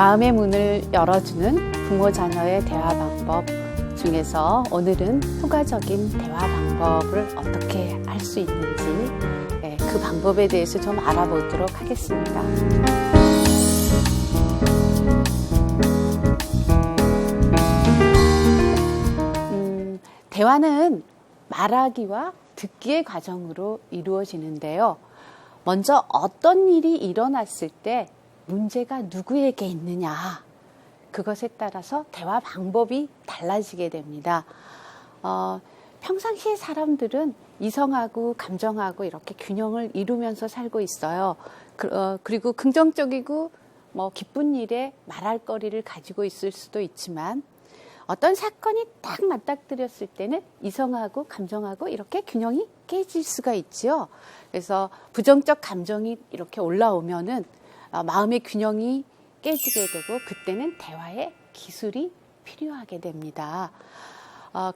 마음의 문을 열어주는 부모 자녀의 대화 방법 중에서 오늘은 효과적인 대화 방법을 어떻게 할 수 있는지 그 방법에 대해서 좀 알아보도록 하겠습니다. 대화는 말하기와 듣기의 과정으로 이루어지는데요. 먼저 어떤 일이 일어났을 때 문제가 누구에게 있느냐, 그것에 따라서 대화 방법이 달라지게 됩니다. 평상시에 사람들은 이성하고 감정하고 이렇게 균형을 이루면서 살고 있어요. 그리고 긍정적이고 기쁜 일에 말할 거리를 가지고 있을 수도 있지만 어떤 사건이 딱 맞닥뜨렸을 때는 이성하고 감정하고 이렇게 균형이 깨질 수가 있죠. 그래서 부정적 감정이 이렇게 올라오면은 마음의 균형이 깨지게 되고 그때는 대화의 기술이 필요하게 됩니다.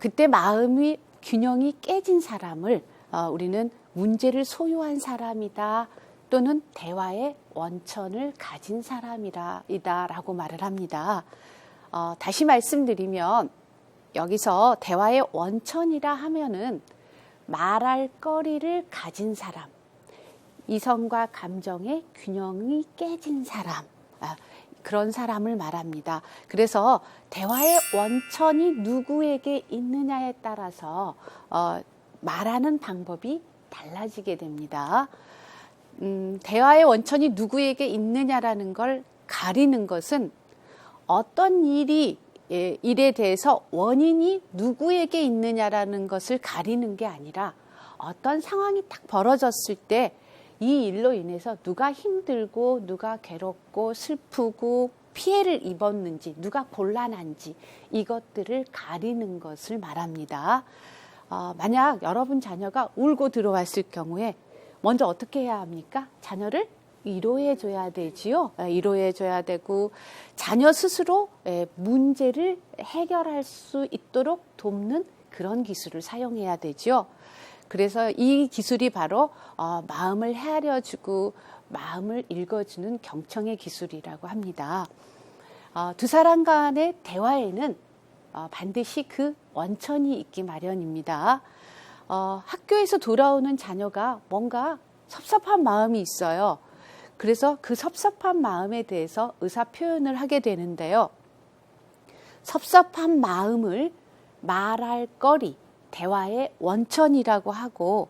그때 마음의 균형이 깨진 사람을 우리는 문제를 소유한 사람이다 또는 대화의 원천을 가진 사람이다라고 말을 합니다. 다시 말씀드리면 여기서 대화의 원천이라 하면은 말할 거리를 가진 사람, 이성과 감정의 균형이 깨진 사람, 그런 사람을 말합니다. 그래서 대화의 원천이 누구에게 있느냐에 따라서 말하는 방법이 달라지게 됩니다. 대화의 원천이 누구에게 있느냐라는 걸 가리는 것은 어떤 일에 대해서 원인이 누구에게 있느냐라는 것을 가리는 게 아니라 어떤 상황이 딱 벌어졌을 때 이 일로 인해서 누가 힘들고 누가 괴롭고 슬프고 피해를 입었는지, 누가 곤란한지 이것들을 가리는 것을 말합니다. 만약 여러분 자녀가 울고 들어왔을 경우에 먼저 어떻게 해야 합니까? 자녀를 위로해 줘야 되지요. 위로해 줘야 되고 자녀 스스로 문제를 해결할 수 있도록 돕는 그런 기술을 사용해야 되지요. 그래서 이 기술이 바로 마음을 헤아려주고 마음을 읽어주는 경청의 기술이라고 합니다. 두 사람 간의 대화에는 반드시 그 원천이 있기 마련입니다. 학교에서 돌아오는 자녀가 뭔가 섭섭한 마음이 있어요. 그래서 그 섭섭한 마음에 대해서 의사 표현을 하게 되는데요. 섭섭한 마음을 말할 거리, 대화의 원천이라고 하고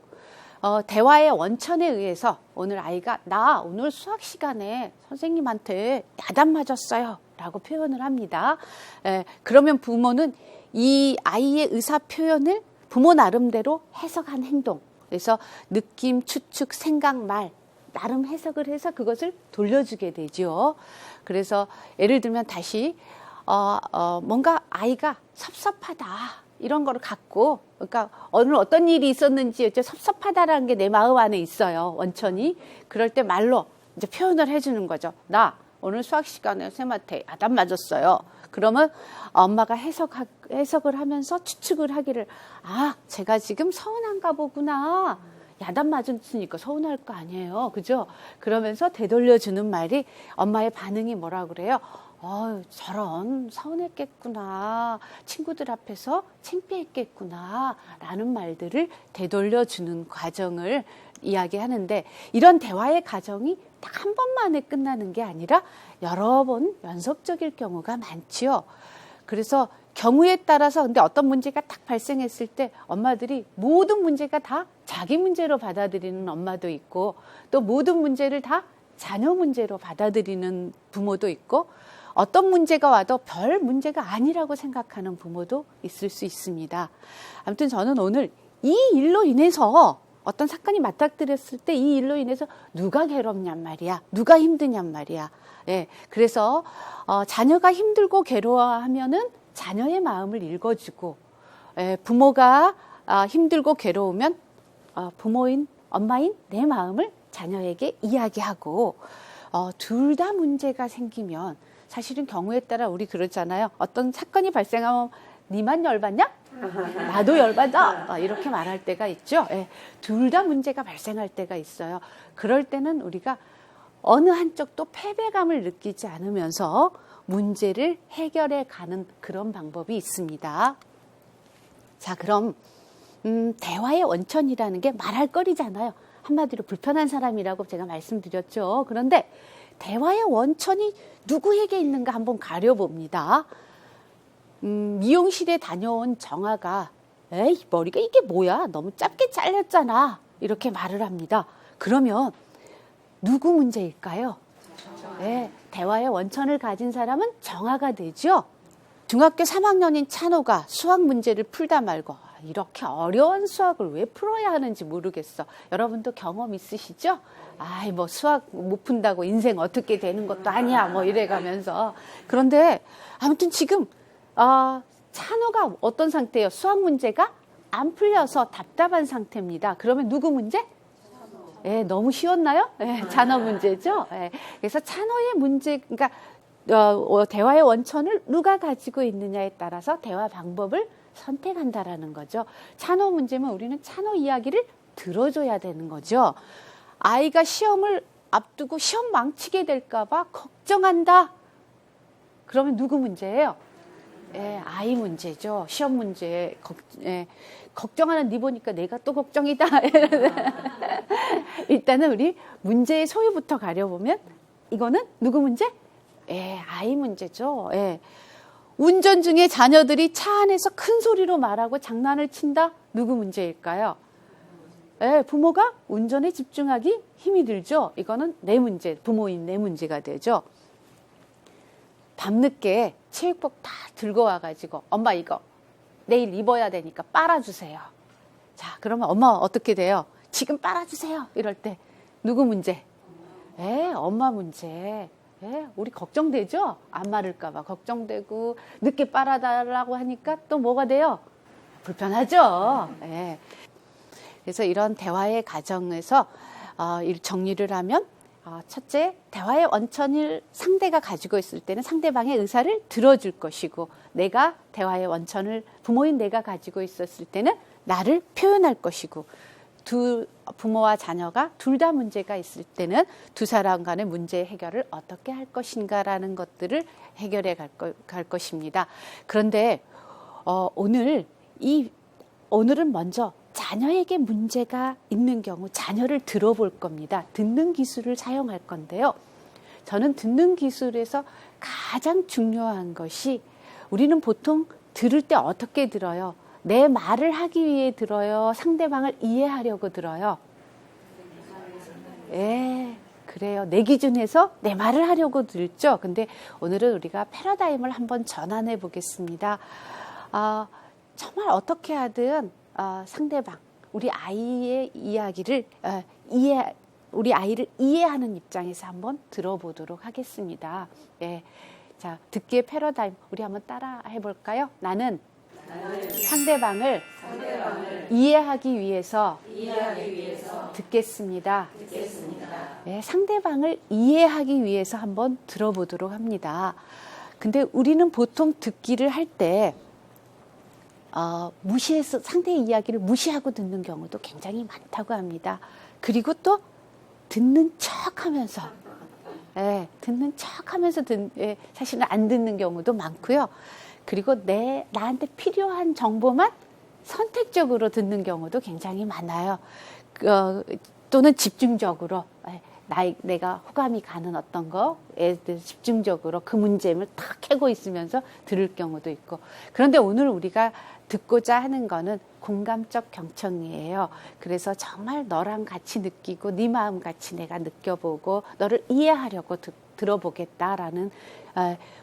대화의 원천에 의해서 오늘 아이가 나 오늘 수학 시간에 선생님한테 야단 맞았어요 라고 표현을 합니다. 그러면 부모는 이 아이의 의사 표현을 부모 나름대로 해석한 행동, 그래서 느낌, 추측, 생각, 말 나름 해석을 해서 그것을 돌려주게 되죠. 그래서 예를 들면 다시 뭔가 아이가 섭섭하다 이런 거를 갖고, 그러니까 오늘 어떤 일이 있었는지 이제 섭섭하다라는 게 내 마음 안에 있어요, 원천이. 그럴 때 말로 이제 표현을 해주는 거죠. 나 오늘 수학 시간에 쌤한테 야단 맞았어요. 그러면 엄마가 해석을 하면서 추측을 하기를, 제가 지금 서운한가 보구나. 야단 맞았으니까 서운할 거 아니에요, 그죠? 그러면서 되돌려주는 말이 엄마의 반응이 뭐라 그래요? 저런 서운했겠구나, 친구들 앞에서 창피했겠구나 라는 말들을 되돌려주는 과정을 이야기하는데, 이런 대화의 과정이 딱 한 번만에 끝나는 게 아니라 여러 번 연속적일 경우가 많지요. 그래서 경우에 따라서 근데 어떤 문제가 딱 발생했을 때 엄마들이 모든 문제가 다 자기 문제로 받아들이는 엄마도 있고, 또 모든 문제를 다 자녀 문제로 받아들이는 부모도 있고, 어떤 문제가 와도 별 문제가 아니라고 생각하는 부모도 있을 수 있습니다. 아무튼 저는 오늘 이 일로 인해서 어떤 사건이 맞닥뜨렸을 때 이 일로 인해서 누가 괴롭냔 말이야, 누가 힘드냔 말이야. 그래서 자녀가 힘들고 괴로워하면은 자녀의 마음을 읽어주고, 부모가 힘들고 괴로우면 부모인 엄마인 내 마음을 자녀에게 이야기하고, 둘 다 문제가 생기면 사실은 경우에 따라 우리 그러잖아요. 어떤 사건이 발생하면 니만 열받냐? 나도 열받아. 이렇게 말할 때가 있죠. 둘 다 문제가 발생할 때가 있어요. 그럴 때는 우리가 어느 한쪽도 패배감을 느끼지 않으면서 문제를 해결해 가는 그런 방법이 있습니다. 자, 그럼 대화의 원천이라는 게 말할 거리잖아요. 한마디로 불편한 사람이라고 제가 말씀드렸죠. 그런데 대화의 원천이 누구에게 있는가 한번 가려봅니다. 미용실에 다녀온 정아가 에이, 머리가 이게 뭐야? 너무 짧게 잘렸잖아. 이렇게 말을 합니다. 그러면 누구 문제일까요? 네, 대화의 원천을 가진 사람은 정아가 되죠. 중학교 3학년인 찬호가 수학 문제를 풀다 말고 이렇게 어려운 수학을 왜 풀어야 하는지 모르겠어. 여러분도 경험 있으시죠? 아이, 뭐 수학 못 푼다고 인생 어떻게 되는 것도 아니야. 뭐 이래가면서. 그런데 아무튼 지금 찬호가 어떤 상태예요? 수학 문제가 안 풀려서 답답한 상태입니다. 그러면 누구 문제? 예, 너무 쉬웠나요? 예, 찬호 문제죠. 예, 그래서 찬호의 문제, 그러니까 대화의 원천을 누가 가지고 있느냐에 따라서 대화 방법을 선택한다라는 거죠. 찬호 문제면 우리는 찬호 이야기를 들어줘야 되는 거죠. 아이가 시험을 앞두고 시험 망치게 될까 봐 걱정한다. 그러면 누구 문제예요? 예, 아이 문제죠. 시험 문제. 걱정하는 네 보니까 내가 또 걱정이다. 일단은 우리 문제의 소유부터 가려보면 이거는 누구 문제? 예, 아이 문제죠. 예. 운전 중에 자녀들이 차 안에서 큰 소리로 말하고 장난을 친다? 누구 문제일까요? 예, 부모가 운전에 집중하기 힘이 들죠. 이거는 내 문제, 부모인 내 문제가 되죠. 밤늦게 체육복 다 들고 와가지고 엄마 이거 내일 입어야 되니까 빨아주세요. 자, 그러면 엄마 어떻게 돼요? 지금 빨아주세요. 이럴 때 누구 문제? 엄마 문제. 우리 걱정되죠? 안 마를까 봐 걱정되고 늦게 빨아달라고 하니까 또 뭐가 돼요? 불편하죠. 그래서 이런 대화의 과정에서 정리를 하면 첫째, 대화의 원천을 상대가 가지고 있을 때는 상대방의 의사를 들어줄 것이고, 내가 대화의 원천을 부모인 내가 가지고 있었을 때는 나를 표현할 것이고, 부모와 자녀가 둘 다 문제가 있을 때는 두 사람 간의 문제 해결을 어떻게 할 것인가라는 것들을 해결해 갈 것입니다. 그런데 오늘은 먼저 자녀에게 문제가 있는 경우 자녀를 들어볼 겁니다. 듣는 기술을 사용할 건데요. 저는 듣는 기술에서 가장 중요한 것이, 우리는 보통 들을 때 어떻게 들어요? 내 말을 하기 위해 들어요? 상대방을 이해하려고 들어요? 그래요. 내 기준에서 내 말을 하려고 들죠. 근데 오늘은 우리가 패러다임을 한번 전환해 보겠습니다. 정말 어떻게 하든 상대방, 우리 아이의 이야기를 우리 아이를 이해하는 입장에서 한번 들어보도록 하겠습니다. 자, 듣기의 패러다임 우리 한번 따라 해볼까요? 나는 상대방을 이해하기 위해서 듣겠습니다. 상대방을 이해하기 위해서 한번 들어보도록 합니다. 근데 우리는 보통 듣기를 할 때 무시해서 상대의 이야기를 무시하고 듣는 경우도 굉장히 많다고 합니다. 그리고 또 듣는 척하면서 사실은 안 듣는 경우도 많고요. 그리고 나한테 필요한 정보만 선택적으로 듣는 경우도 굉장히 많아요. 또는 집중적으로 내가 호감이 가는 어떤 거에 집중적으로 그 문제를 탁 캐고 있으면서 들을 경우도 있고. 그런데 오늘 우리가 듣고자 하는 거는 공감적 경청이에요. 그래서 정말 너랑 같이 느끼고 네 마음 같이 내가 느껴보고 너를 이해하려고 들어보겠다라는,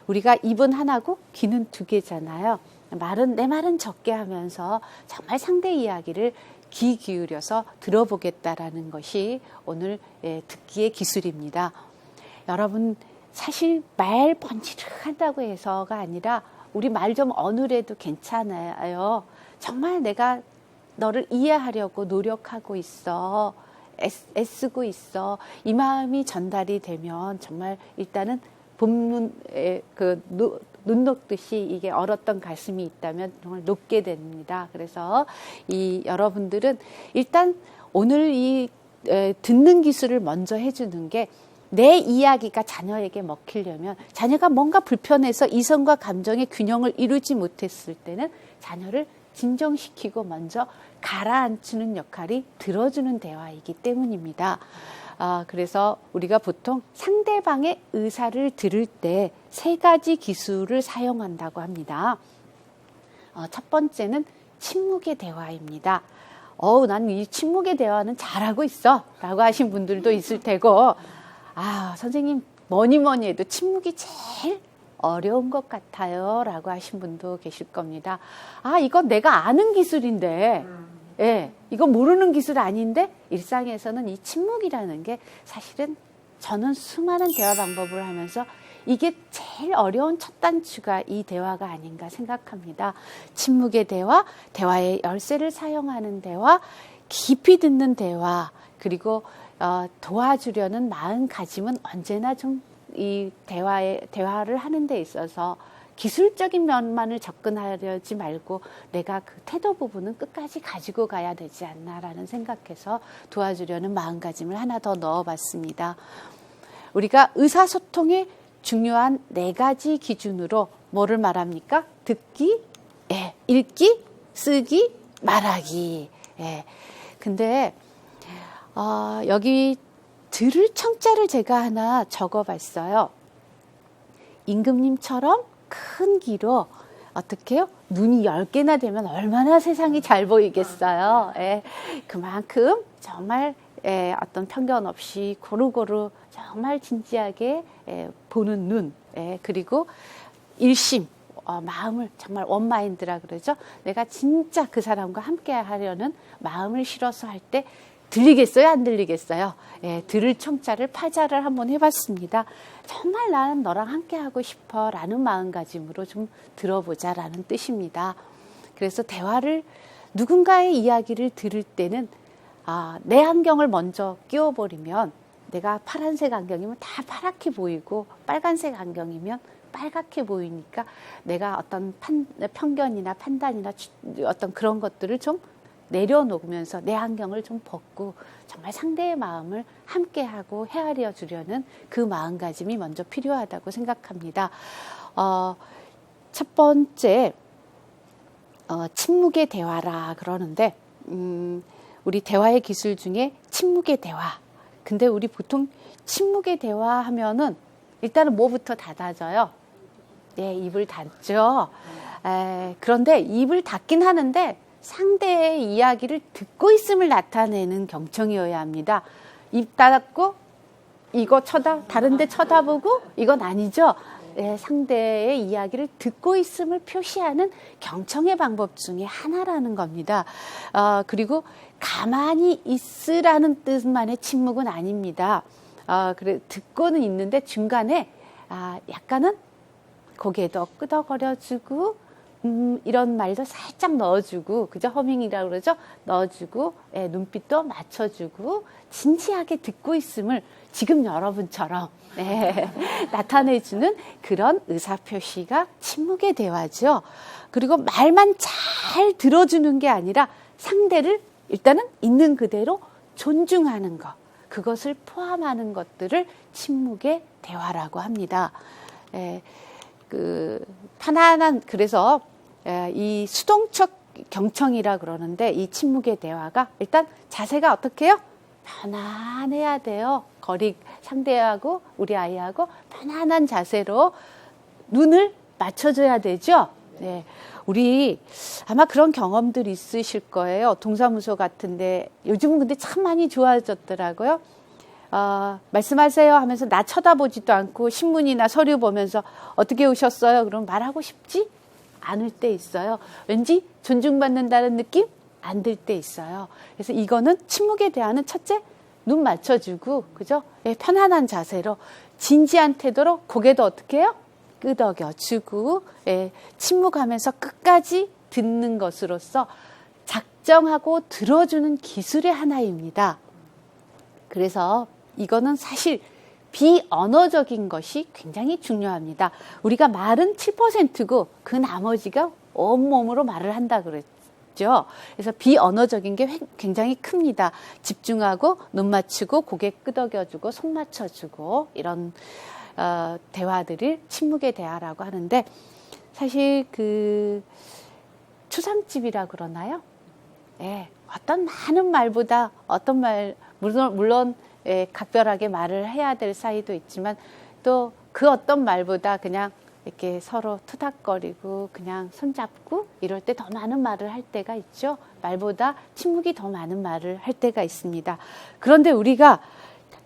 우리가 입은 하나고 귀는 두 개잖아요. 내 말은 적게 하면서 정말 상대 이야기를 귀 기울여서 들어보겠다라는 것이 오늘 듣기의 기술입니다. 여러분, 사실 말 번지르한다고 해서가 아니라 우리 말 좀 어눌해도 괜찮아요. 정말 내가 너를 이해하려고 노력하고 있어. 애쓰고 있어. 이 마음이 전달이 되면 정말 일단은 눈 녹듯이 이게 얼었던 가슴이 있다면 정말 녹게 됩니다. 그래서 여러분들은 일단 오늘 듣는 기술을 먼저 해주는 게, 내 이야기가 자녀에게 먹히려면 자녀가 뭔가 불편해서 이성과 감정의 균형을 이루지 못했을 때는 자녀를 진정시키고 먼저 가라앉히는 역할이 들어주는 대화이기 때문입니다. 그래서 우리가 보통 상대방의 의사를 들을 때 3가지 기술을 사용한다고 합니다. 첫 번째는 침묵의 대화입니다. 난 이 침묵의 대화는 잘하고 있어 라고 하신 분들도 있을 테고, 선생님 뭐니 해도 침묵이 제일 어려운 것 같아요 라고 하신 분도 계실 겁니다. 이건 내가 아는 기술인데, 이거 모르는 기술 아닌데, 일상에서는 이 침묵이라는 게 사실은 저는 수많은 대화 방법을 하면서 이게 제일 어려운 첫 단추가 이 대화가 아닌가 생각합니다. 침묵의 대화, 대화의 열쇠를 사용하는 대화, 깊이 듣는 대화, 그리고 도와주려는 마음가짐은 언제나 좀 이 대화를 하는 데 있어서 기술적인 면만을 접근하려지 말고 내가 그 태도 부분은 끝까지 가지고 가야 되지 않나라는 생각해서 도와주려는 마음가짐을 하나 더 넣어봤습니다. 우리가 의사소통의 중요한 4가지 기준으로 뭐를 말합니까? 듣기, 읽기, 쓰기, 말하기. 근데 여기 들을 청자를 제가 하나 적어봤어요. 임금님처럼 큰 귀로 어떻게 해요? 눈이 10개나 되면 얼마나 세상이 잘 보이겠어요. 그만큼 정말 어떤 편견 없이 고루고루 정말 진지하게 보는 눈, 그리고 일심, 마음을 정말 원마인드라 그러죠. 내가 진짜 그 사람과 함께 하려는 마음을 실어서 할 때 들리겠어요? 안 들리겠어요? 들을 청자를 파자를 한번 해봤습니다. 정말 나는 너랑 함께 하고 싶어 라는 마음가짐으로 좀 들어보자 라는 뜻입니다. 그래서 대화를 누군가의 이야기를 들을 때는 내 안경을 먼저 끼워버리면 내가 파란색 안경이면 다 파랗게 보이고 빨간색 안경이면 빨갛게 보이니까 내가 어떤 편견이나 판단이나 어떤 그런 것들을 좀 내려놓으면서 내 안경을 좀 벗고 정말 상대의 마음을 함께하고 헤아려 주려는 그 마음가짐이 먼저 필요하다고 생각합니다. 첫 번째 침묵의 대화라 그러는데 우리 대화의 기술 중에 침묵의 대화. 근데 우리 보통 침묵의 대화 하면은 일단은 뭐부터 닫아줘요? 입을 닫죠. 그런데 입을 닫긴 하는데 상대의 이야기를 듣고 있음을 나타내는 경청이어야 합니다. 입 닫고 이거 다른 데 쳐다보고 이건 아니죠. 상대의 이야기를 듣고 있음을 표시하는 경청의 방법 중에 하나라는 겁니다. 그리고 가만히 있으라는 뜻만의 침묵은 아닙니다. 그래 듣고는 있는데 중간에 약간은 고개도 끄덕거려주고 이런 말도 살짝 넣어주고, 그죠? 허밍이라고 그러죠? 넣어주고, 눈빛도 맞춰주고, 진지하게 듣고 있음을 지금 여러분처럼 나타내주는 그런 의사표시가 침묵의 대화죠. 그리고 말만 잘 들어주는 게 아니라 상대를 일단은 있는 그대로 존중하는 것, 그것을 포함하는 것들을 침묵의 대화라고 합니다. 그래서 이 수동적 경청이라 그러는데 이 침묵의 대화가 일단 자세가 어떻게 해요? 편안해야 돼요. 상대하고 우리 아이하고 편안한 자세로 눈을 맞춰줘야 되죠. 우리 아마 그런 경험들 있으실 거예요. 동사무소 같은데 요즘은 근데 참 많이 좋아졌더라고요. 말씀하세요 하면서 나 쳐다보지도 않고 신문이나 서류 보면서 어떻게 오셨어요? 그럼 말하고 싶지 않을 때 있어요. 왠지 존중받는다는 느낌 안 들 때 있어요. 그래서 이거는 침묵에 대한 첫째 눈 맞춰주고, 그죠? 편안한 자세로 진지한 태도로 고개도 어떻게 해요? 끄덕여주고, 침묵하면서 끝까지 듣는 것으로서 작정하고 들어주는 기술의 하나입니다. 그래서 이거는 사실 비언어적인 것이 굉장히 중요합니다. 우리가 말은 7%고 그 나머지가 온몸으로 말을 한다 있죠. 그래서 비언어적인 게 굉장히 큽니다. 집중하고 눈 맞추고 고개 끄덕여주고 손 맞춰주고 이런 대화들을 침묵의 대화라고 하는데, 사실 그 추상집이라 그러나요? 예, 어떤 많은 말보다 어떤 말, 물론 예, 각별하게 말을 해야 될 사이도 있지만 또 그 어떤 말보다 그냥 이렇게 서로 투닥거리고 그냥 손잡고 이럴 때 더 많은 말을 할 때가 있죠. 말보다 침묵이 더 많은 말을 할 때가 있습니다. 그런데 우리가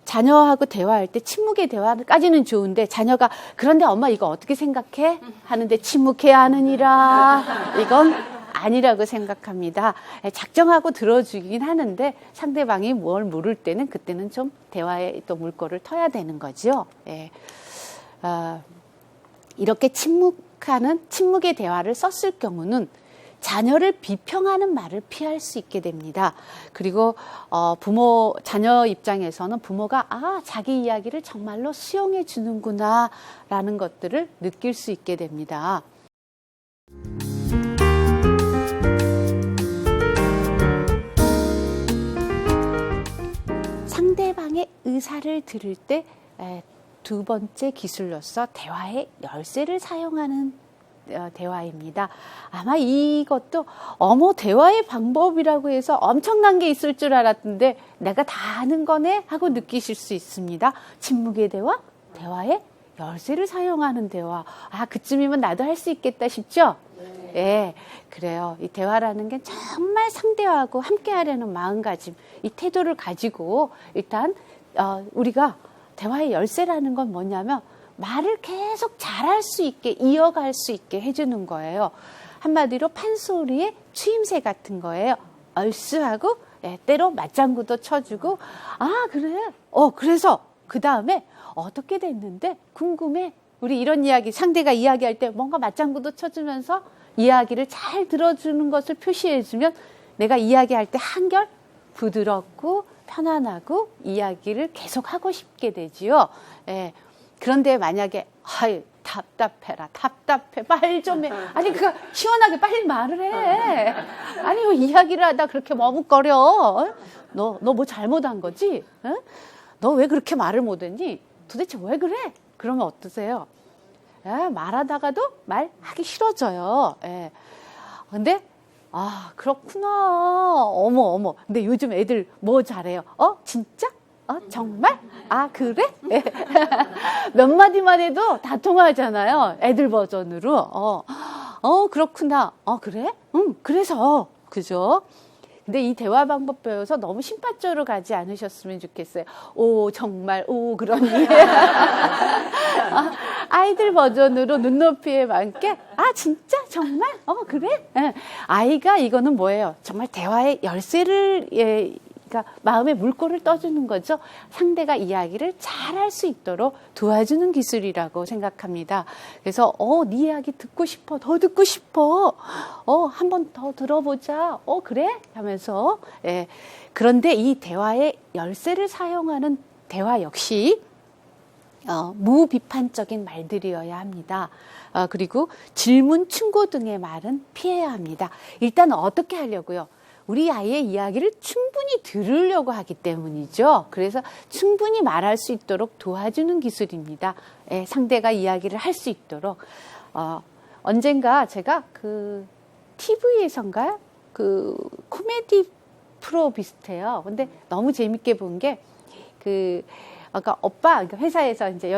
자녀하고 대화할 때 침묵의 대화까지는 좋은데, 자녀가 그런데 엄마 이거 어떻게 생각해? 하는데 침묵해야 하느니라, 이건 아니라고 생각합니다. 작정하고 들어주긴 하는데 상대방이 뭘 물을 때는 그때는 좀 대화에 또 물꼬를 터야 되는 거죠. 예. 이렇게 침묵의 대화를 썼을 경우는 자녀를 비평하는 말을 피할 수 있게 됩니다. 그리고 자녀 입장에서는 부모가 자기 이야기를 정말로 수용해 주는구나 라는 것들을 느낄 수 있게 됩니다. 상대방의 의사를 들을 때 두 번째 기술로서 대화의 열쇠를 사용하는 대화입니다. 아마 이것도 대화의 방법이라고 해서 엄청난 게 있을 줄 알았는데 내가 다 아는 거네 하고 느끼실 수 있습니다. 침묵의 대화, 대화의 열쇠를 사용하는 대화. 그쯤이면 나도 할 수 있겠다 싶죠? 네, 그래요. 이 대화라는 게 정말 상대하고 함께 하려는 마음가짐, 이 태도를 가지고 일단 우리가 대화의 열쇠라는 건 뭐냐면 말을 계속 잘할 수 있게, 이어갈 수 있게 해주는 거예요. 한마디로 판소리의 추임새 같은 거예요. 얼쑤하고 때로 맞장구도 쳐주고, 그래? 그래서 그 다음에 어떻게 됐는데 궁금해. 우리 이런 이야기, 상대가 이야기할 때 뭔가 맞장구도 쳐주면서 이야기를 잘 들어주는 것을 표시해주면 내가 이야기할 때 한결 부드럽고 편안하고 이야기를 계속하고 싶게 되지요. 예. 그런데 만약에 답답해라, 답답해, 말 좀 해. 아니 그거 시원하게 빨리 말을 해. 아니 왜 이야기를 하다 그렇게 머뭇거려? 너 뭐 잘못한 거지? 너 왜 그렇게 말을 못했니? 도대체 왜 그래? 그러면 어떠세요? 말하다가도 말하기 싫어져요. 예. 근데 그렇구나. 어머. 근데 요즘 애들 뭐 잘해요? 진짜? 정말? 그래? 몇 마디만 해도 다 통하잖아요. 애들 버전으로. 그렇구나. 그래? 그래서. 그죠? 근데 이 대화 방법 배워서 너무 심파조로 가지 않으셨으면 좋겠어요. 정말, 그러니. 아이들 버전으로 눈높이에 맞게, 진짜? 정말? 그래? 아이가 이거는 뭐예요? 정말 대화의 열쇠를, 그러니까 마음의 물꼬를 떠주는 거죠. 상대가 이야기를 잘할 수 있도록 도와주는 기술이라고 생각합니다. 그래서 네 이야기 듣고 싶어, 더 듣고 싶어, 한 번 더 들어보자, 그래? 하면서 그런데 이 대화의 열쇠를 사용하는 대화 역시 무비판적인 말들이어야 합니다. 그리고 질문, 충고 등의 말은 피해야 합니다. 일단 어떻게 하려고요? 우리 아이의 이야기를 충분히 들으려고 하기 때문이죠. 그래서 충분히 말할 수 있도록 도와주는 기술입니다. 상대가 이야기를 할 수 있도록. 언젠가 제가 TV에선가요? 코미디 프로 비슷해요. 근데 너무 재밌게 본 게 그러니까 그러니까 회사에서 이제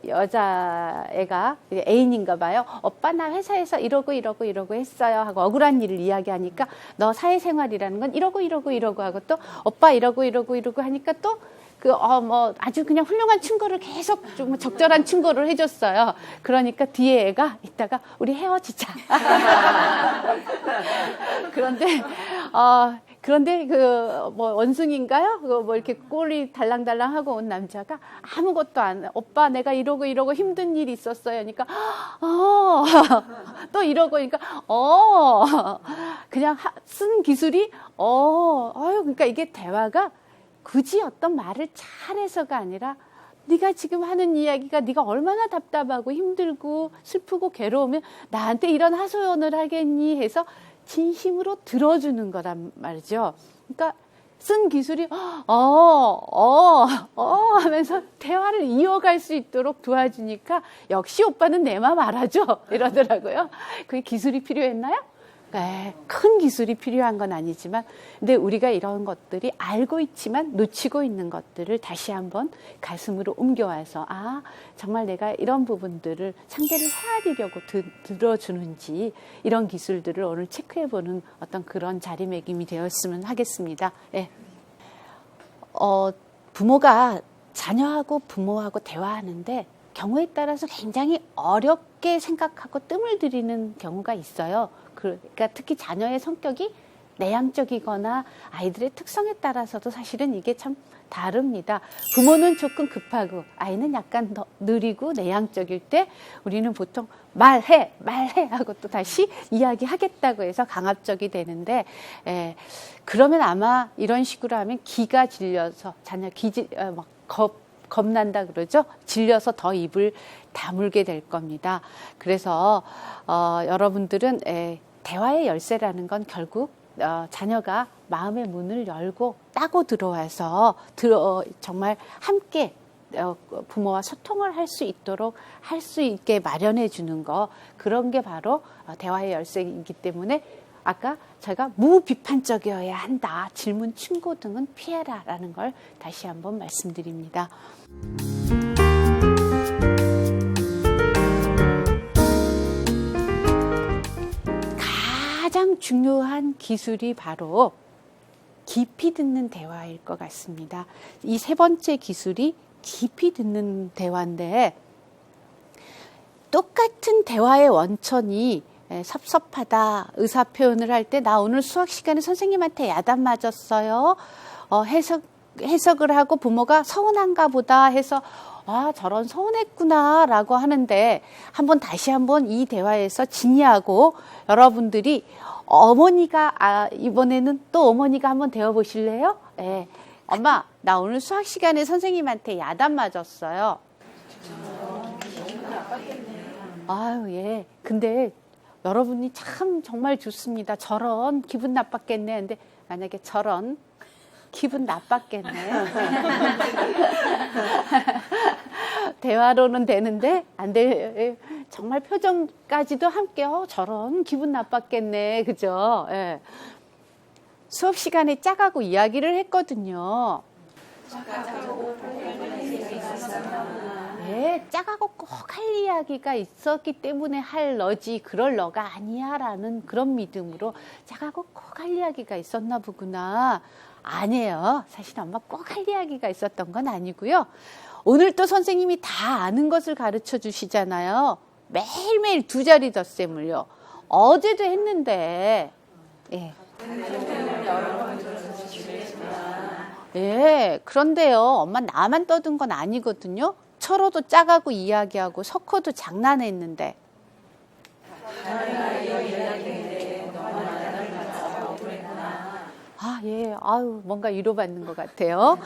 여자애가 애인인가 봐요. 오빠 나 회사에서 이러고 했어요 하고 억울한 일을 이야기하니까 너 사회생활이라는 건 이러고 하고 또 오빠 이러고 하니까 또 아주 그냥 훌륭한 충고를 계속 좀 적절한 충고를 해줬어요. 그러니까 뒤에 애가 있다가 우리 헤어지자. 그런데 원숭이인가요? 이렇게 꼬리 달랑달랑하고 온 남자가 아무것도 오빠 내가 이러고 힘든 일이 있었어요. 그러니까 또 이러고 그러니까 그냥 쓴 기술이 그러니까 이게 대화가 굳이 어떤 말을 잘해서가 아니라 네가 지금 하는 이야기가 네가 얼마나 답답하고 힘들고 슬프고 괴로우면 나한테 이런 하소연을 하겠니 해서 진심으로 들어주는 거란 말이죠. 그러니까 쓴 기술이 하면서 대화를 이어갈 수 있도록 도와주니까 역시 오빠는 내 맘 알아줘 이러더라고요. 그게 기술이 필요했나요? 네, 큰 기술이 필요한 건 아니지만 근데 우리가 이런 것들이 알고 있지만 놓치고 있는 것들을 다시 한번 가슴으로 옮겨와서 정말 내가 이런 부분들을 상대를 헤아리려고 들어주는지 이런 기술들을 오늘 체크해보는 어떤 그런 자리매김이 되었으면 하겠습니다. 네. 부모가 자녀하고 부모하고 대화하는데 경우에 따라서 굉장히 어렵게 생각하고 뜸을 들이는 경우가 있어요. 그러니까 특히 자녀의 성격이 내향적이거나 아이들의 특성에 따라서도 사실은 이게 참 다릅니다. 부모는 조금 급하고 아이는 약간 더 느리고 내향적일 때 우리는 보통 말해 하고 또 다시 이야기하겠다고 해서 강압적이 되는데 그러면 아마 이런 식으로 하면 기가 질려서 자녀 겁난다 그러죠. 질려서 더 입을 다물게 될 겁니다. 그래서 여러분들은 대화의 열쇠라는 건 결국 자녀가 마음의 문을 열고 따고 들어와서 정말 함께 부모와 소통을 할 수 있도록 할 수 있게 마련해 주는 거 그런 게 바로 대화의 열쇠이기 때문에 아까 제가 무비판적이어야 한다. 질문, 충고 등은 피해라 라는 걸 다시 한번 말씀드립니다. 가장 중요한 기술이 바로 깊이 듣는 대화일 것 같습니다. 이 세 번째 기술이 깊이 듣는 대화인데 똑같은 대화의 원천이 섭섭하다, 의사표현을 할 때 나 오늘 수학 시간에 선생님한테 야단 맞았어요. 해석을 하고 부모가 서운한가 보다 해서 저런 서운했구나 라고 하는데 다시 한번 이 대화에서 진이하고 여러분들이 어머니가 이번에는 또 어머니가 한번 되어보실래요? 네. 엄마 나 오늘 수학 시간에 선생님한테 야단 맞았어요. 예. 근데 여러분이 참 정말 좋습니다. 저런 기분 나빴겠네. 근데 만약에 저런 기분 나빴겠네. 대화로는 되는데 안 돼. 정말 표정까지도 함께 저런 기분 나빴겠네. 그죠? 예. 수업 시간에 짝하고 이야기를 했거든요. 네, 짝하고 꼭 할 이야기가 있었기 때문에 할 너지 그럴 너가 아니야 라는 그런 믿음으로 짝하고 꼭 할 이야기가 있었나 보구나. 아니에요. 사실 엄마 꼭 할 이야기가 있었던 건 아니고요. 오늘 또 선생님이 다 아는 것을 가르쳐 주시잖아요. 매일매일 2자리 덧셈을요. 어제도 했는데 그런데요. 엄마 나만 떠든 건 아니거든요. 철호도 짝하고 이야기하고 석호도 장난했는데 뭔가 위로받는 것 같아요.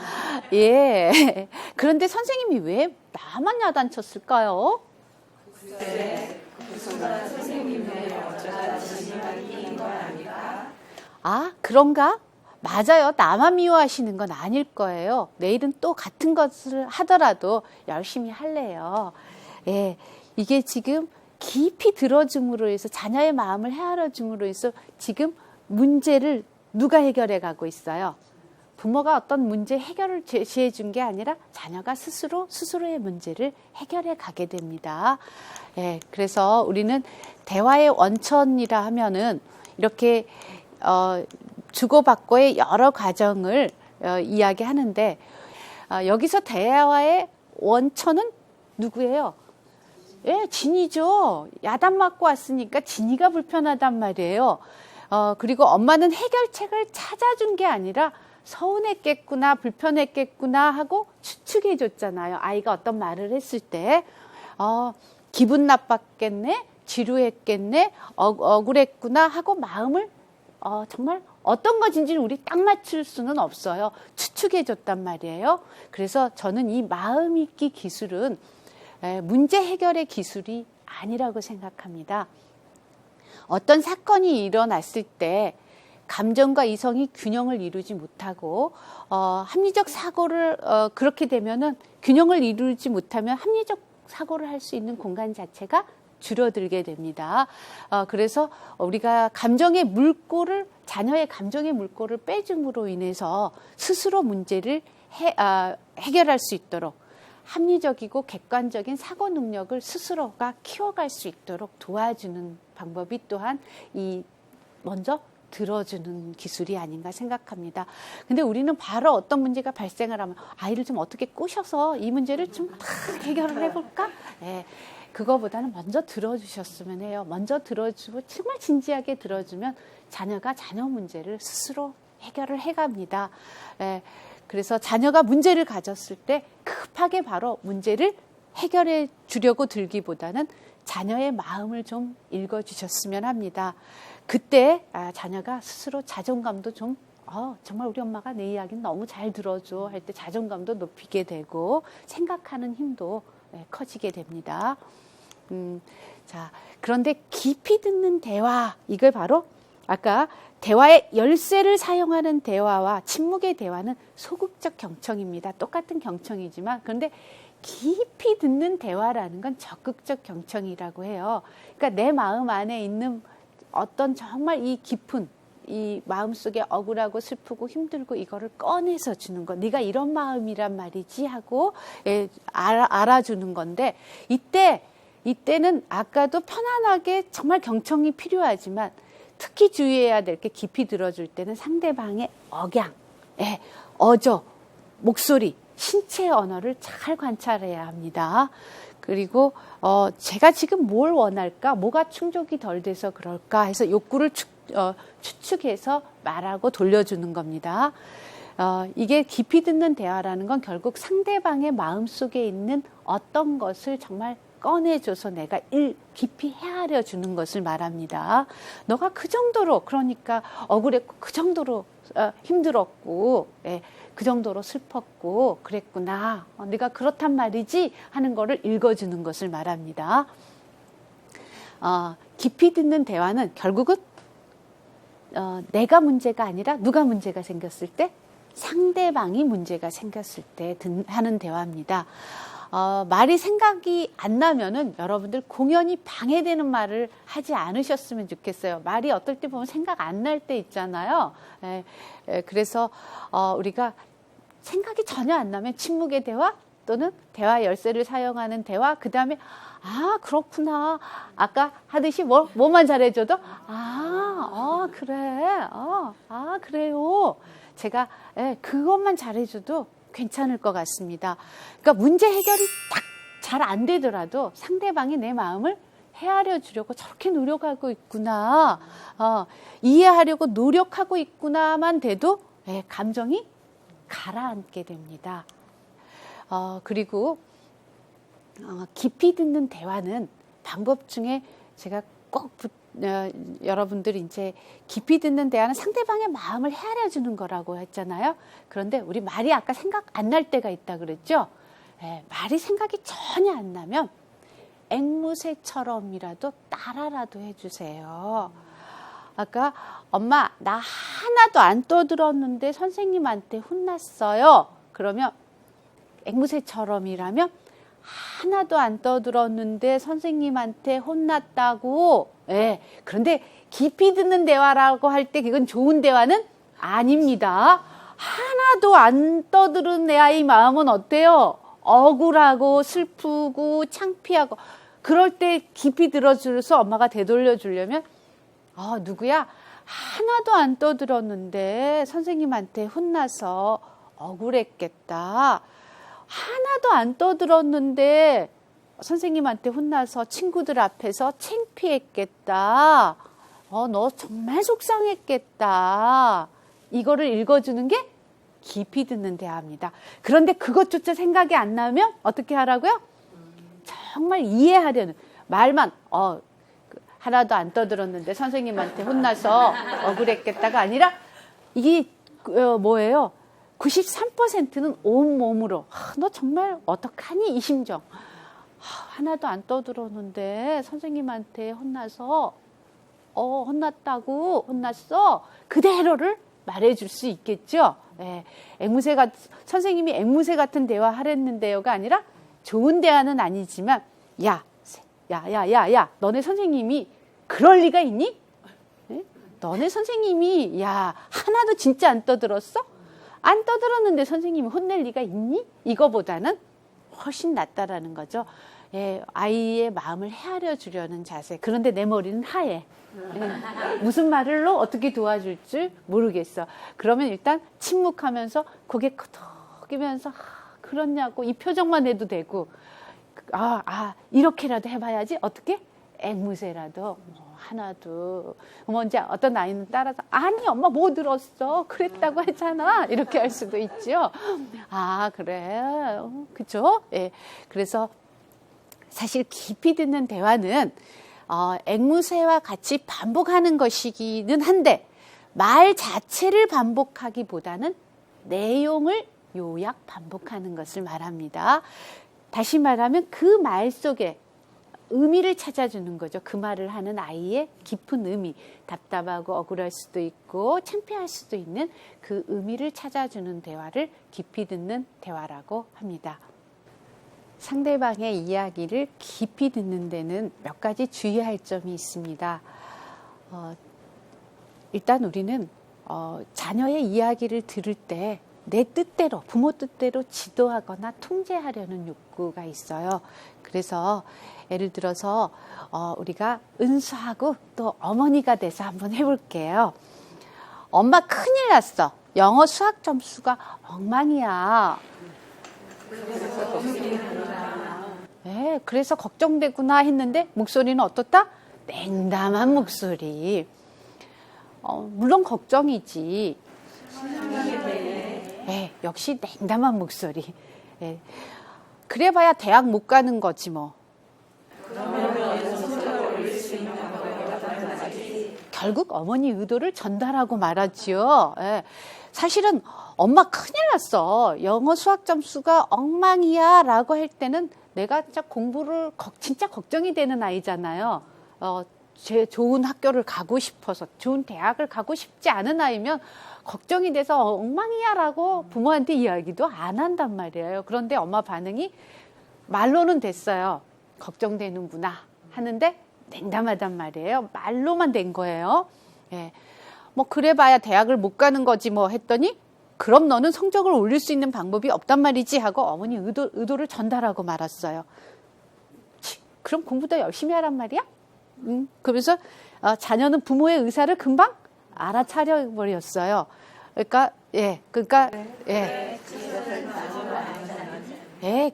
그런데 선생님이 왜 나만 야단쳤을까요? 그런가? 맞아요. 나만 미워하시는 건 아닐 거예요. 내일은 또 같은 것을 하더라도 열심히 할래요. 이게 지금 깊이 들어줌으로 해서 자녀의 마음을 헤아려줌으로 해서 지금 문제를 누가 해결해 가고 있어요? 부모가 어떤 문제 해결을 제시해 준 게 아니라 자녀가 스스로의 문제를 해결해 가게 됩니다. 그래서 우리는 대화의 원천이라 하면은 이렇게 주고받고의 여러 과정을 이야기하는데 여기서 대화의 원천은 누구예요? 진이죠. 야단 맞고 왔으니까 진이가 불편하단 말이에요. 그리고 엄마는 해결책을 찾아준 게 아니라 서운했겠구나, 불편했겠구나 하고 추측해 줬잖아요. 아이가 어떤 말을 했을 때 기분 나빴겠네, 지루했겠네, 억울했구나 하고 마음을 정말 어떤 것인지는 우리 딱 맞출 수는 없어요. 추측해 줬단 말이에요. 그래서 저는 이 마음 읽기 기술은 문제 해결의 기술이 아니라고 생각합니다. 어떤 사건이 일어났을 때 감정과 이성이 균형을 이루지 못하고 합리적 사고를 그렇게 되면은 균형을 이루지 못하면 합리적 사고를 할 수 있는 공간 자체가 줄어들게 됩니다. 그래서 우리가 자녀의 감정의 물꼬를 빼줌으로 인해서 스스로 문제를 해결할 수 있도록 합리적이고 객관적인 사고 능력을 스스로가 키워갈 수 있도록 도와주는 방법이 또한 먼저 들어주는 기술이 아닌가 생각합니다. 근데 우리는 바로 어떤 문제가 발생을 하면 아이를 좀 어떻게 꼬셔서 이 문제를 좀 다 해결을 해볼까? 네, 그거보다는 먼저 들어주셨으면 해요. 먼저 들어주고 정말 진지하게 들어주면 자녀가 자녀 문제를 스스로 해결을 해갑니다. 네, 그래서 자녀가 문제를 가졌을 때 급하게 바로 문제를 해결해 주려고 들기보다는 자녀의 마음을 좀 읽어주셨으면 합니다. 그때 자녀가 스스로 자존감도 좀 정말 우리 엄마가 내 이야기는 너무 잘 들어줘 할 때 자존감도 높이게 되고 생각하는 힘도 커지게 됩니다. 자, 그런데 깊이 듣는 대화, 이걸 바로 아까 대화의 열쇠를 사용하는 대화와 침묵의 대화는 소극적 경청입니다. 똑같은 경청이지만 그런데 깊이 듣는 대화라는 건 적극적 경청이라고 해요. 그러니까 내 마음 안에 있는 어떤 정말 이 깊은 이 마음속에 억울하고 슬프고 힘들고 이거를 꺼내서 주는 거. 네가 이런 마음이란 말이지 하고 알아주는 건데 이때는 아까도 편안하게 정말 경청이 필요하지만 특히 주의해야 될 게 깊이 들어줄 때는 상대방의 억양, 어조, 목소리, 신체 언어를 잘 관찰해야 합니다. 그리고 제가 지금 뭘 원할까? 뭐가 충족이 덜 돼서 그럴까? 해서 욕구를 추측해서 말하고 돌려주는 겁니다. 이게 깊이 듣는 대화라는 건 결국 상대방의 마음속에 있는 어떤 것을 정말 꺼내줘서 내가 깊이 헤아려 주는 것을 말합니다. 너가 그 정도로 그러니까 억울했고 그 정도로 힘들었고 그 정도로 슬펐고 그랬구나. 네가 그렇단 말이지 하는 거를 읽어주는 것을 말합니다. 깊이 듣는 대화는 결국은 내가 문제가 아니라 누가 문제가 생겼을 때 상대방이 문제가 생겼을 때 하는 대화입니다. 말이 생각이 안 나면은 여러분들 공연히 방해되는 말을 하지 않으셨으면 좋겠어요. 말이 어떨 때 보면 생각 안 날 때 있잖아요. 그래서 우리가 생각이 전혀 안 나면 침묵의 대화 또는 대화 열쇠를 사용하는 대화, 그 다음에 그렇구나. 아까 하듯이 뭐만 잘해줘도 그래. 그래요. 제가 그것만 잘해줘도 괜찮을 것 같습니다. 그러니까 문제 해결이 딱 잘 안 되더라도 상대방이 내 마음을 헤아려 주려고 저렇게 노력하고 있구나. 이해하려고 노력하고 있구나만 돼도 감정이 가라앉게 됩니다. 그리고 깊이 듣는 대화는 방법 중에 제가 꼭 여러분들이 이제 깊이 듣는 대화는 상대방의 마음을 헤아려 주는 거라고 했잖아요. 그런데 우리 말이 아까 생각 안 날 때가 있다 그랬죠. 말이 생각이 전혀 안 나면 앵무새처럼이라도 따라라도 해주세요. 아까 엄마 나 하나도 안 떠들었는데 선생님한테 혼났어요. 그러면 앵무새처럼이라면 하나도 안 떠들었는데 선생님한테 혼났다고. 그런데 깊이 듣는 대화라고 할 때 그건 좋은 대화는 아닙니다. 하나도 안 떠들은 내 아이 마음은 어때요? 억울하고 슬프고 창피하고 그럴 때 깊이 들어줘서 엄마가 되돌려 주려면 누구야? 하나도 안 떠들었는데 선생님한테 혼나서 억울했겠다. 하나도 안 떠들었는데 선생님한테 혼나서 친구들 앞에서 창피했겠다. 너 정말 속상했겠다. 이거를 읽어주는 게 깊이 듣는 대화입니다. 그런데 그것조차 생각이 안 나면 어떻게 하라고요? 정말 이해하려는 말만 하나도 안 떠들었는데 선생님한테 혼나서 억울했겠다가 아니라 이게 뭐예요? 93%는 온몸으로 너 정말 어떡하니 이 심정. 하나도 안 떠들었는데 선생님한테 혼나서 혼났다고, 혼났어. 그대로를 말해줄 수 있겠죠. 예, 선생님이 앵무새 같은 대화 하랬는데요가 아니라 좋은 대화는 아니지만, 야, 너네 선생님이 그럴 리가 있니? 예? 너네 선생님이, 하나도 진짜 안 떠들었어? 안 떠들었는데 선생님이 혼낼 리가 있니? 이거보다는 훨씬 낫다라는 거죠. 예, 아이의 마음을 헤아려 주려는 자세. 그런데 내 머리는 하얘. 예, 무슨 말로 어떻게 도와줄 줄 모르겠어. 그러면 일단 침묵하면서 고개 끄덕이면서 그렇냐고 이 표정만 해도 되고, 이렇게라도 해봐야지. 어떻게? 앵무새라도 하나도. 이제 어떤 아이는 따라서 아니 엄마 뭐 들었어? 그랬다고 했잖아. 이렇게 할 수도 있죠. 그래. 그죠? 예. 그래서 사실 깊이 듣는 대화는 앵무새와 같이 반복하는 것이기는 한데 말 자체를 반복하기보다는 내용을 요약 반복하는 것을 말합니다. 다시 말하면 그 말 속에 의미를 찾아주는 거죠. 그 말을 하는 아이의 깊은 의미, 답답하고 억울할 수도 있고 창피할 수도 있는 그 의미를 찾아주는 대화를 깊이 듣는 대화라고 합니다. 상대방의 이야기를 깊이 듣는 데는 몇 가지 주의할 점이 있습니다. 일단 우리는 자녀의 이야기를 들을 때 내 뜻대로, 부모 뜻대로 지도하거나 통제하려는 욕구가 있어요. 그래서 예를 들어서 우리가 은수하고 또 어머니가 돼서 한번 해볼게요. 엄마 큰일 났어. 영어 수학 점수가 엉망이야. 네, 그래서 걱정되구나 했는데 목소리는 어떻다? 냉담한 목소리. 물론 걱정이지. 네, 역시 냉담한 목소리. 네. 그래봐야 대학 못 가는 거지 뭐. 결국 어머니 의도를 전달하고 말하지요. 네. 사실은 엄마 큰일 났어. 영어 수학 점수가 엉망이야 라고 할 때는 내가 진짜 공부를 진짜 걱정이 되는 아이잖아요. 좋은 학교를 가고 싶어서 좋은 대학을 가고 싶지 않은 아이면 걱정이 돼서 엉망이야 라고 부모한테 이야기도 안 한단 말이에요. 그런데 엄마 반응이 말로는 됐어요. 걱정되는구나 하는데 냉담하단 말이에요. 말로만 된 거예요. 예. 뭐 그래봐야 대학을 못 가는 거지 뭐 했더니 그럼 너는 성적을 올릴 수 있는 방법이 없단 말이지 하고 어머니 의도를 전달하고 말았어요. 그럼 공부 더 열심히 하란 말이야? 그러면서 자녀는 부모의 의사를 금방 알아차려 버렸어요. 그러니까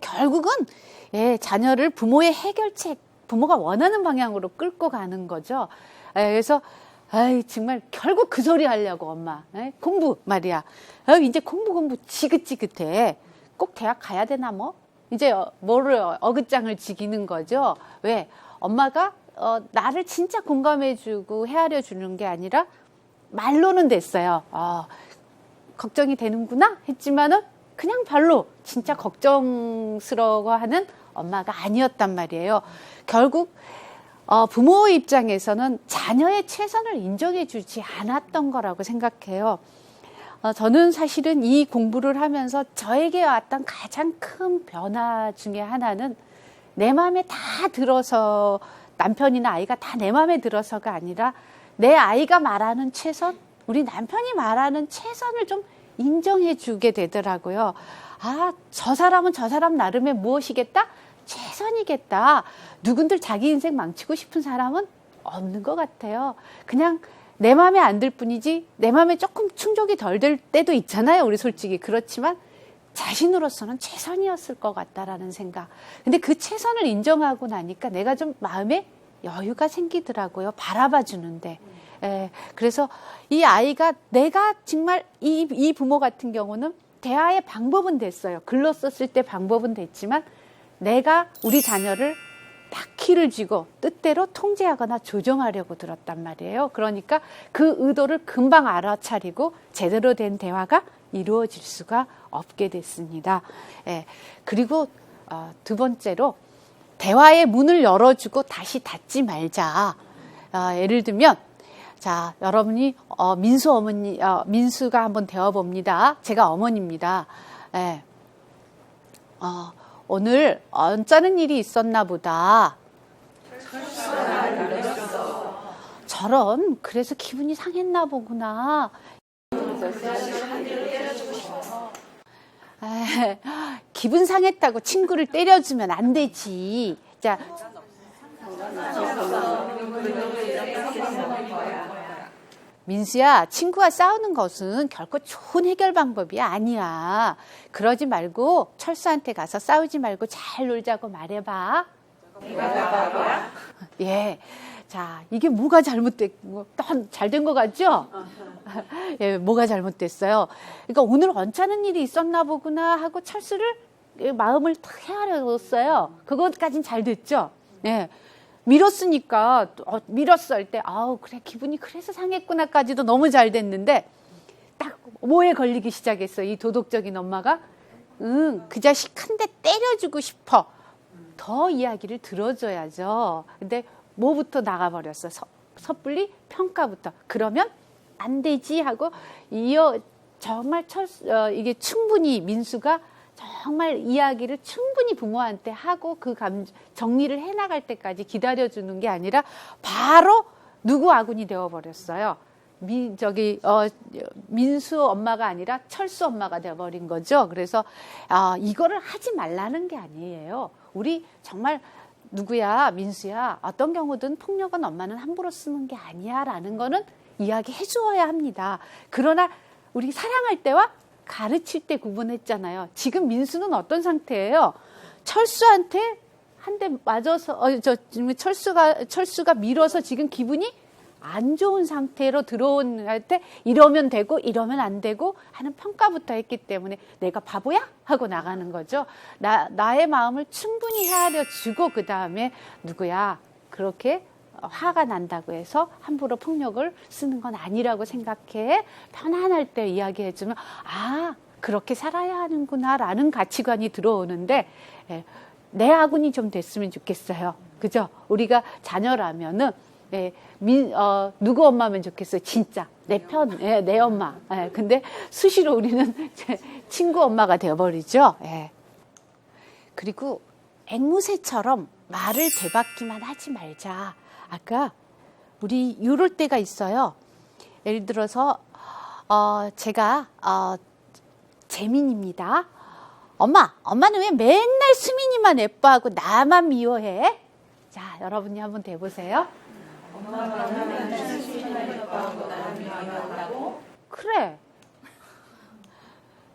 결국은 자녀를 부모의 해결책, 부모가 원하는 방향으로 끌고 가는 거죠. 그래서 정말 결국 그 소리 하려고 엄마 공부 말이야. 이제 공부 지긋지긋해. 꼭 대학 가야 되나 뭐? 이제 뭐를 어긋장을 지기는 거죠. 왜? 엄마가 나를 진짜 공감해주고 헤아려주는 게 아니라 말로는 됐어요. 걱정이 되는구나 했지만은 그냥 별로 진짜 걱정스러워하는 엄마가 아니었단 말이에요. 결국 부모 입장에서는 자녀의 최선을 인정해주지 않았던 거라고 생각해요. 저는 사실은 이 공부를 하면서 저에게 왔던 가장 큰 변화 중에 하나는 내 마음에 다 들어서 남편이나 아이가 다 내 마음에 들어서가 아니라 내 아이가 말하는 최선, 우리 남편이 말하는 최선을 좀 인정해 주게 되더라고요. 저 사람은 저 사람 나름의 무엇이겠다? 최선이겠다. 누군들 자기 인생 망치고 싶은 사람은 없는 것 같아요. 그냥 내 마음에 안 들 뿐이지 내 마음에 조금 충족이 덜 될 때도 있잖아요. 우리 솔직히. 그렇지만 자신으로서는 최선이었을 것 같다라는 생각. 근데 그 최선을 인정하고 나니까 내가 좀 마음에 여유가 생기더라고요. 바라봐 주는데. 그래서 이 아이가 내가 정말 이 부모 같은 경우는 대화의 방법은 됐어요. 글로 썼을 때 방법은 됐지만 내가 우리 자녀를 바퀴를 쥐고 뜻대로 통제하거나 조정하려고 들었단 말이에요. 그러니까 그 의도를 금방 알아차리고 제대로 된 대화가 이루어질 수가 없게 됐습니다. 그리고 두 번째로 대화의 문을 열어주고 다시 닫지 말자. 예를 들면 자, 여러분이 민수 어머니, 민수가 한번 되어봅니다. 제가 어머니입니다. 예. 오늘 언짢은 일이 있었나 보다. 저런, 그래서 기분이 상했나 보구나. 기분 상했다고 친구를 때려주면 안 되지. 자, 민수야, 친구와 싸우는 것은 결코 좋은 해결 방법이 아니야. 그러지 말고 철수한테 가서 싸우지 말고 잘 놀자고 말해봐. 예. 자, 이게 뭐가 잘못됐고, 잘된 것 같죠? 예, 뭐가 잘못됐어요? 그러니까 오늘 언짢은 일이 있었나 보구나 하고 철수를 마음을 탁 헤아려줬어요. 그것까진 잘 됐죠? 예. 밀었으니까, 밀었어 할 때, 아우, 그래, 기분이 그래서 상했구나까지도 너무 잘 됐는데, 딱 뭐에 걸리기 시작했어, 이 도덕적인 엄마가. 그 자식 한 대 때려주고 싶어. 더 이야기를 들어줘야죠. 근데 뭐부터 나가버렸어? 섣불리 평가부터. 그러면 안 되지 하고, 정말 이게 충분히 민수가 정말 이야기를 충분히 부모한테 하고 그 정리를 해나갈 때까지 기다려주는 게 아니라 바로 누구 아군이 되어버렸어요. 민수 엄마가 아니라 철수 엄마가 되어버린 거죠. 그래서 이거를 하지 말라는 게 아니에요. 우리 정말 누구야, 민수야, 어떤 경우든 폭력은 엄마는 함부로 쓰는 게 아니야 라는 거는 이야기해 주어야 합니다. 그러나 우리 사랑할 때와 가르칠 때 구분했잖아요. 지금 민수는 어떤 상태예요? 철수한테 한 대 맞아서 철수가 밀어서 지금 기분이 안 좋은 상태로 들어온 때 이러면 되고 이러면 안 되고 하는 평가부터 했기 때문에 내가 바보야? 하고 나가는 거죠. 나의 마음을 충분히 헤아려 주고 그 다음에 누구야? 그렇게 화가 난다고 해서 함부로 폭력을 쓰는 건 아니라고 생각해. 편안할 때 이야기해주면 그렇게 살아야 하는구나 라는 가치관이 들어오는데 내 아군이 좀 됐으면 좋겠어요. 그죠? 우리가 자녀라면은 누구 엄마면 좋겠어요? 진짜 내 편, 내 엄마. 근데 수시로 우리는 친구 엄마가 되어버리죠. 그리고 앵무새처럼 말을 되받기만 하지 말자. 아까 우리 이럴 때가 있어요. 예를 들어서 제가 재민입니다. 엄마는 왜 맨날 수민이만 예뻐하고 나만 미워해? 자, 여러분이 한번 대보세요. 엄마가 맨날 수민이만 예뻐하고 나만 미워한다고? 그래.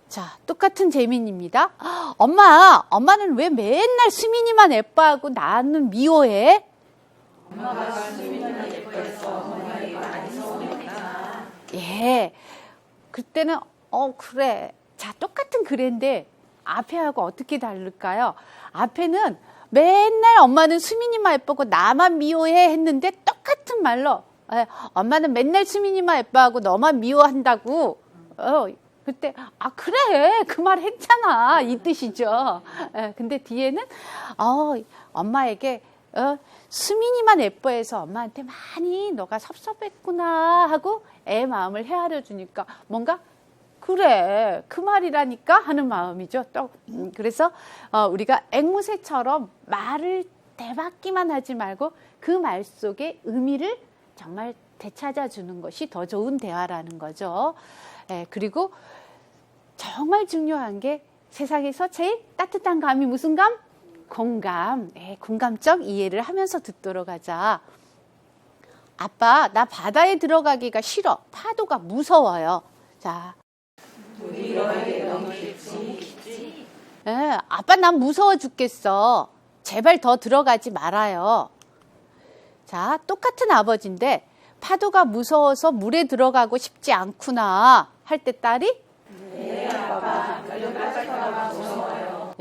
자, 똑같은 재민입니다. 엄마는 왜 맨날 수민이만 예뻐하고 나는 미워해? 엄마가 수민이만 예뻐해서 엄마가 이거 안 좋으니까. 예. 그때는 그래. 자, 똑같은 글인데 앞에 하고 어떻게 다를까요? 앞에는 맨날 엄마는 수민이만 예쁘고 나만 미워해 했는데 똑같은 말로 엄마는 맨날 수민이만 예뻐하고 너만 미워한다고. 그때 그래 그 말 했잖아 이 뜻이죠. 근데 뒤에는 엄마에게 수민이만 예뻐해서 엄마한테 많이 너가 섭섭했구나 하고 애 마음을 헤아려 주니까 뭔가 그래 그 말이라니까 하는 마음이죠. 그래서 우리가 앵무새처럼 말을 되받기만 하지 말고 그 말 속에 의미를 정말 되찾아 주는 것이 더 좋은 대화라는 거죠. 그리고 정말 중요한 게 세상에서 제일 따뜻한 감이 무슨 감? 공감. 공감적 이해를 하면서 듣도록 하자. 아빠, 나 바다에 들어가기가 싫어. 파도가 무서워요. 자. 너무 깊지? 아빠 난 무서워 죽겠어. 제발 더 들어가지 말아요. 자, 똑같은 아버지인데 파도가 무서워서 물에 들어가고 싶지 않구나 할 때 딸이 네, 아빠. 끌려갈까 무서워요.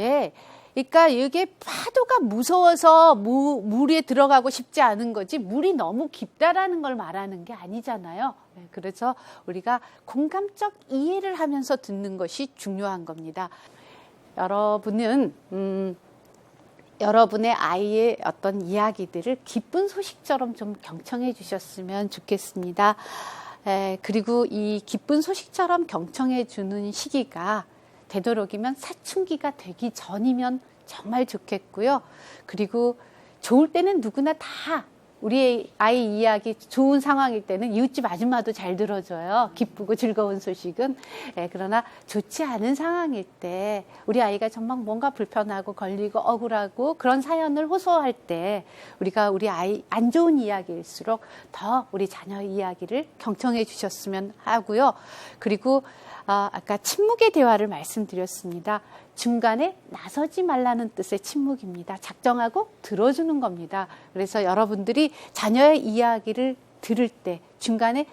그러니까 이게 파도가 무서워서 물에 들어가고 싶지 않은 거지 물이 너무 깊다라는 걸 말하는 게 아니잖아요. 그래서 우리가 공감적 이해를 하면서 듣는 것이 중요한 겁니다. 여러분은 여러분의 아이의 어떤 이야기들을 기쁜 소식처럼 좀 경청해 주셨으면 좋겠습니다. 그리고 이 기쁜 소식처럼 경청해 주는 시기가 되도록이면 사춘기가 되기 전이면 정말 좋겠고요. 그리고 좋을 때는 누구나 다 우리 아이 이야기 좋은 상황일 때는 이웃집 아줌마도 잘 들어줘요. 기쁘고 즐거운 소식은. 그러나 좋지 않은 상황일 때 우리 아이가 정말 뭔가 불편하고 걸리고 억울하고 그런 사연을 호소할 때 우리가 우리 아이 안 좋은 이야기일수록 더 우리 자녀의 이야기를 경청해 주셨으면 하고요. 그리고 아까 침묵의 대화를 말씀드렸습니다. 중간에 나서지 말라는 뜻의 침묵입니다. 작정하고 들어주는 겁니다. 그래서 여러분들이 자녀의 이야기를 들을 때 중간에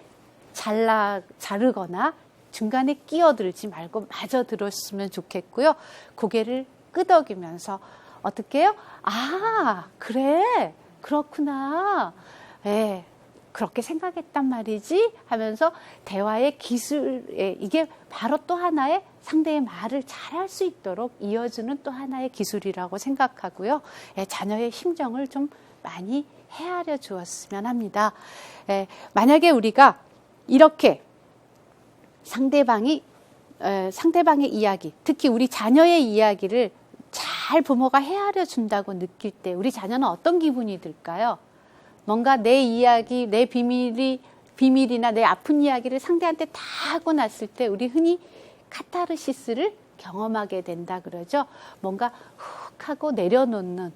자르거나 중간에 끼어들지 말고 마저 들었으면 좋겠고요. 고개를 끄덕이면서 어떻게 해요? 아, 그래, 그렇구나. 그렇게 생각했단 말이지 하면서 대화의 기술에 이게 바로 또 하나의 상대의 말을 잘할 수 있도록 이어주는 또 하나의 기술이라고 생각하고요. 자녀의 심정을 좀 많이 헤아려 주었으면 합니다. 만약에 우리가 이렇게 상대방의 이야기, 특히 우리 자녀의 이야기를 잘 부모가 헤아려 준다고 느낄 때 우리 자녀는 어떤 기분이 들까요? 뭔가 내 이야기, 내 비밀이나 내 아픈 이야기를 상대한테 다 하고 났을 때 우리 흔히 카타르시스를 경험하게 된다 그러죠. 뭔가 훅 하고 내려놓는,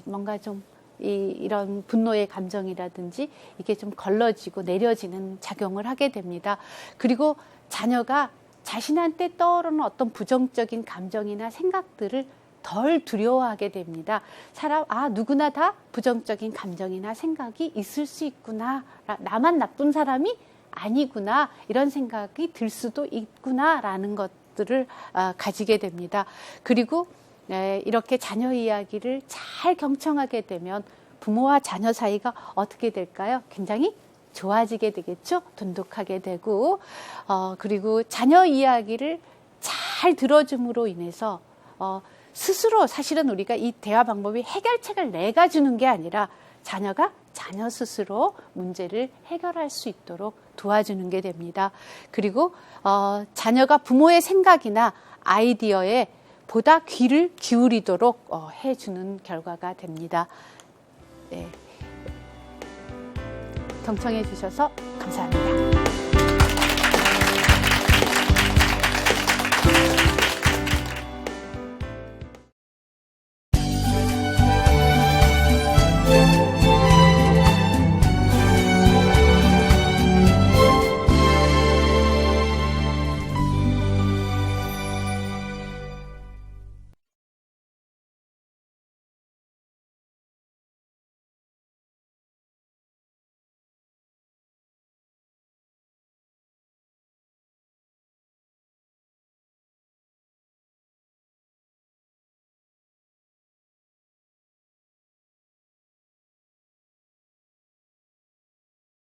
뭔가 좀 이런 분노의 감정이라든지 이게 좀 걸러지고 내려지는 작용을 하게 됩니다. 그리고 자녀가 자신한테 떠오르는 어떤 부정적인 감정이나 생각들을 덜 두려워하게 됩니다. 누구나 다 부정적인 감정이나 생각이 있을 수 있구나. 나만 나쁜 사람이 아니구나. 이런 생각이 들 수도 있구나라는 것들을 가지게 됩니다. 그리고 이렇게 자녀 이야기를 잘 경청하게 되면 부모와 자녀 사이가 어떻게 될까요? 굉장히 좋아지게 되겠죠. 돈독하게 되고 그리고 자녀 이야기를 잘 들어줌으로 인해서 스스로 사실은 우리가 이 대화 방법이 해결책을 내가 주는 게 아니라 자녀가 자녀 스스로 문제를 해결할 수 있도록 도와주는 게 됩니다. 그리고 자녀가 부모의 생각이나 아이디어에 보다 귀를 기울이도록 해주는 결과가 됩니다. 경청해 주셔서 감사합니다.